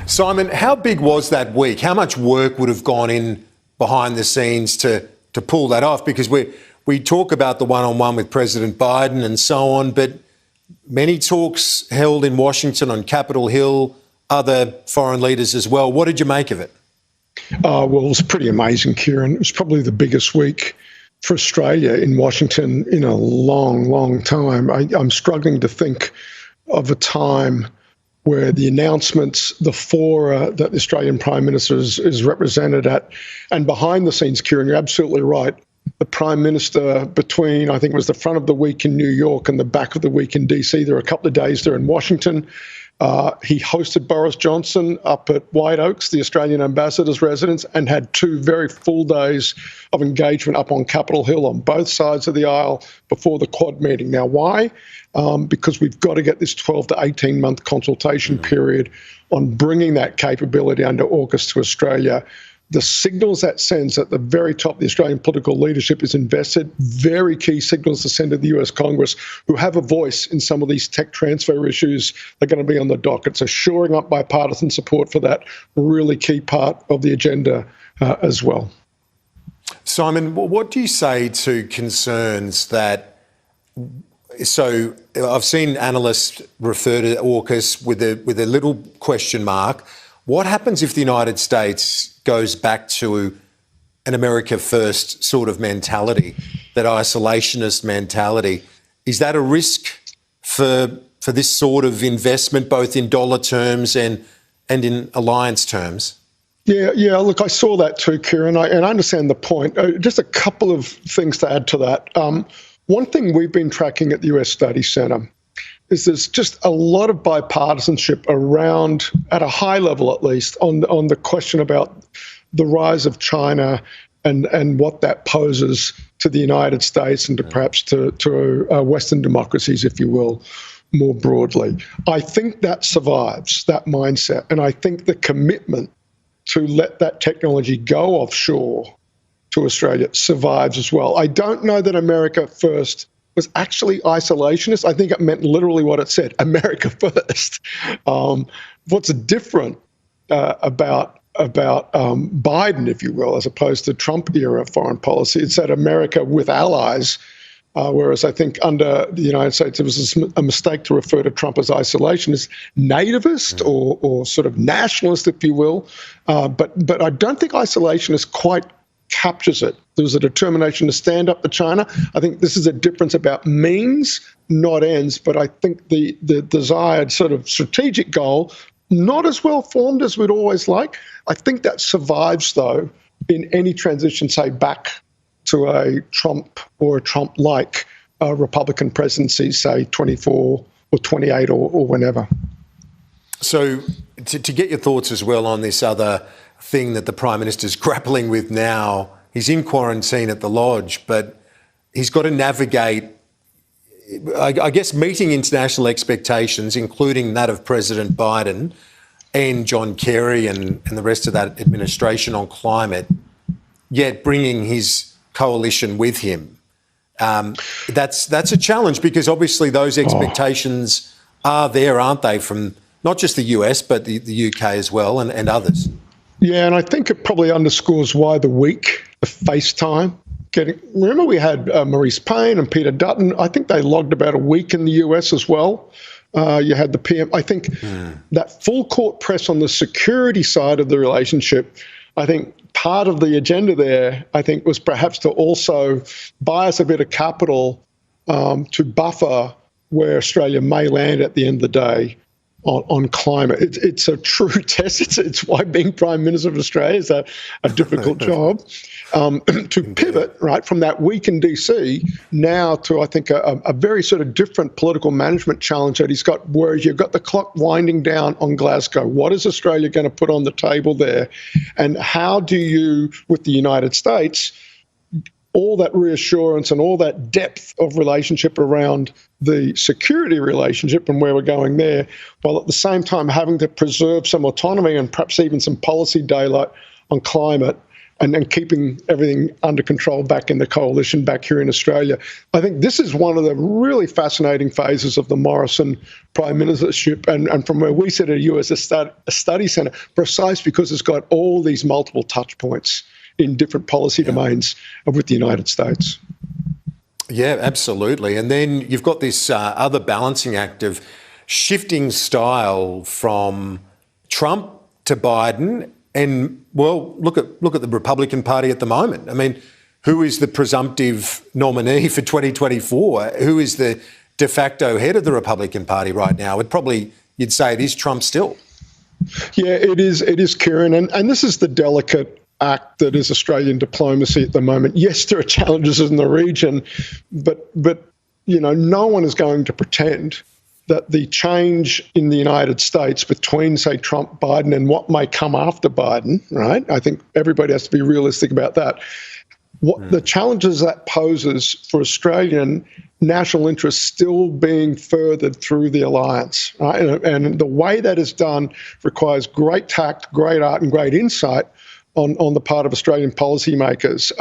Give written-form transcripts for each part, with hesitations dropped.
Simon, how big was that week? How much work would have gone in behind the scenes to pull that off? Because we talk about the one-on-one with President Biden and so on, but many talks held in Washington on Capitol Hill, other foreign leaders as well. What did you make of it? Well, it was pretty amazing, Kieran. It was probably the biggest week for Australia in Washington in a long, long time. I'm struggling to think of a time where the announcements, the fora that the Australian Prime Minister is represented at, and behind the scenes, Kieran, you're absolutely right. The Prime Minister between, I think it was the front of the week in New York and the back of the week in DC, there were a couple of days there in Washington. He hosted Boris Johnson up at White Oaks, the Australian ambassador's residence, and had 2 very full days of engagement up on Capitol Hill on both sides of the aisle before the Quad meeting. Now, why? Because we've got to get this 12 to 18-month consultation period on bringing that capability under AUKUS to Australia. The signals that sends at the very top of the Australian political leadership is invested. Very key signals to send to the US Congress, who have a voice in some of these tech transfer issues that are going to be on the docket. So shoring up bipartisan support for that really key part of the agenda as well. Simon, what do you say to concerns that... So I've seen analysts refer to AUKUS with a little question mark. What happens if the United States goes back to an America first sort of mentality, that isolationist mentality? Is that a risk for this sort of investment, both in dollar terms and in alliance terms? Yeah. Look, I saw that too, Kieran, and I understand the point. Just a couple of things to add to that. One thing we've been tracking at the US Study Centre is there's just a lot of bipartisanship around, at a high level at least, on the question about the rise of China and what that poses to the United States and to perhaps to Western democracies, if you will, more broadly. I think that survives, that mindset, and I think the commitment to let that technology go offshore to Australia survives as well. I don't know that America first was actually isolationist. I think it meant literally what it said, America first. What's different about Biden, if you will, as opposed to Trump-era foreign policy, it's that America with allies, whereas I think under the United States it was a mistake to refer to Trump as isolationist, nativist or sort of nationalist, if you will. But I don't think isolationist quite captures it. There was a determination to stand up to China. I think this is a difference about means, not ends, but I think the desired sort of strategic goal, not as well formed as we'd always like. I think that survives, though, in any transition, say, back to a Trump or a Trump-like Republican presidency, say 24 or 28 or whenever. So to get your thoughts as well on this other thing that the Prime Minister's grappling with now, he's in quarantine at the Lodge, but he's got to navigate, I guess, meeting international expectations, including that of President Biden and John Kerry and the rest of that administration on climate, yet bringing his coalition with him. That's a challenge, because obviously those expectations are there, aren't they, from not just the US, but the UK as well and others. Yeah, and I think it probably underscores why the FaceTime. Remember we had Maurice Payne and Peter Dutton. I think they logged about a week in the US as well. You had the PM. I think that full court press on the security side of the relationship, I think part of the agenda there, I think, was perhaps to also buy us a bit of capital to buffer where Australia may land at the end of the day on climate. It's a true test. It's why being Prime Minister of Australia is a difficult job. To pivot, right, from that week in DC now to, I think, a very sort of different political management challenge that he's got, where you've got the clock winding down on Glasgow. What is Australia going to put on the table there? And how do you, with the United States, all that reassurance and all that depth of relationship around the security relationship and where we're going there, while at the same time having to preserve some autonomy and perhaps even some policy daylight on climate, and keeping everything under control back in the coalition back here in Australia. I think this is one of the really fascinating phases of the Morrison prime ministership, and from where we sit at US a study centre, precise because it's got all these multiple touch points in different policy domains with the United States. Yeah, absolutely. And then you've got this other balancing act of shifting style from Trump to Biden. And, well, look at the Republican Party at the moment. I mean, who is the presumptive nominee for 2024? Who is the de facto head of the Republican Party right now? You'd say it is Trump still. Yeah, it is, Kieran. And this is the delicate act that is Australian diplomacy at the moment. Yes, there are challenges in the region, but no one is going to pretend that the change in the United States between, say, Trump, Biden, and what may come after Biden, right? I think everybody has to be realistic about that. What the challenges that poses for Australian national interests still being furthered through the alliance, right? And the way that is done requires great tact, great art, and great insight on the part of Australian policymakers,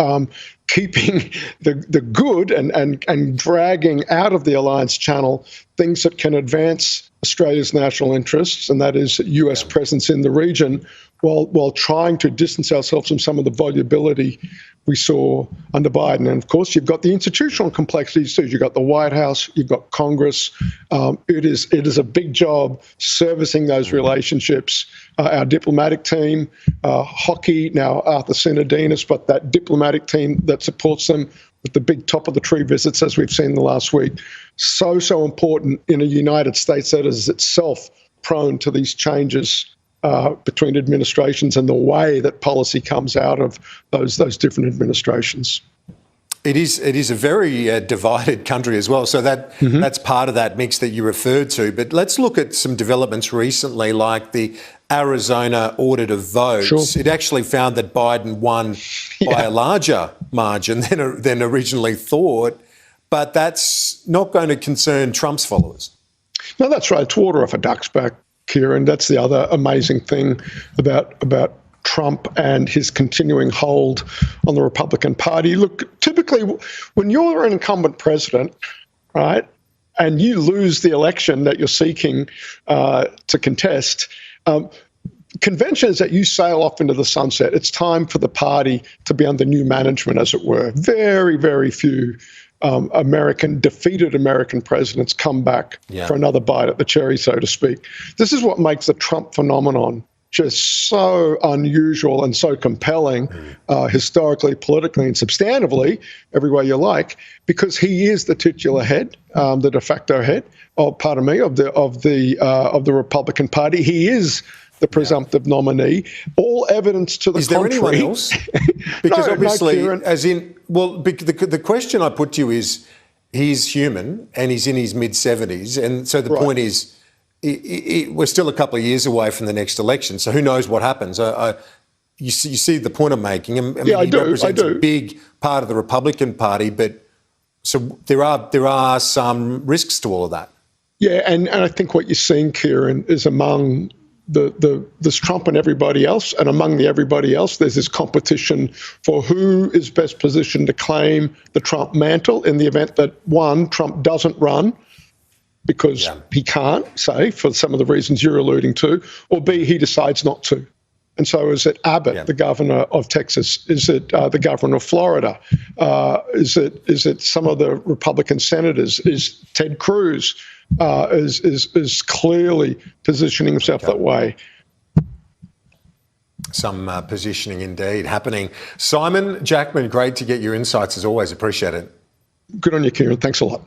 keeping the good and dragging out of the alliance channel things that can advance Australia's national interests, and that is US presence in the region, while trying to distance ourselves from some of the volubility we saw under Biden. And of course, you've got the institutional complexities too. You've got the White House, you've got Congress. It is a big job servicing those relationships. Our diplomatic team, hockey, now Arthur Sinodinos, but that diplomatic team that supports them with the big top of the tree visits, as we've seen the last week. So important in a United States that is itself prone to these changes between administrations and the way that policy comes out of those different administrations. It is a very divided country as well. So that's part of that mix that you referred to. But let's look at some developments recently, like the Arizona audit of votes. Sure. It actually found that Biden won by a larger margin than originally thought. But that's not going to concern Trump's followers. No, that's right. It's water off a duck's back, Kieran. That's the other amazing thing about Trump and his continuing hold on the Republican Party. Look, typically when you're an incumbent president, right, and you lose the election that you're seeking to contest, convention is that you sail off into the sunset. It's time for the party to be under new management, as it were. Very, very few defeated American presidents come back for another bite at the cherry, so to speak. This is what makes the Trump phenomenon just so unusual and so compelling, historically, politically, and substantively, every way you like, because he is the titular head, the de facto head, of the Republican Party. He is the presumptive nominee. All evidence to the contrary. Is there anyone else? Because obviously, the question I put to you is, he's human and he's in his mid-70s, and so the point is, we're still a couple of years away from the next election, so who knows what happens. You see the point I'm making. I mean, he represents a big part of the Republican Party, but so there are some risks to all of that. Yeah, and I think what you're seeing, Kieran, is among this Trump and everybody else, and among everybody else, there's this competition for who is best positioned to claim the Trump mantle in the event that, one, Trump doesn't run, because he can't, say, for some of the reasons you're alluding to, or B, he decides not to. And so is it Abbott, the governor of Texas? Is it the governor of Florida? Is it some of the Republican senators? Is Ted Cruz is clearly positioning himself that way? Some positioning indeed happening. Simon Jackman, great to get your insights as always. Appreciate it. Good on you, Kieran. Thanks a lot.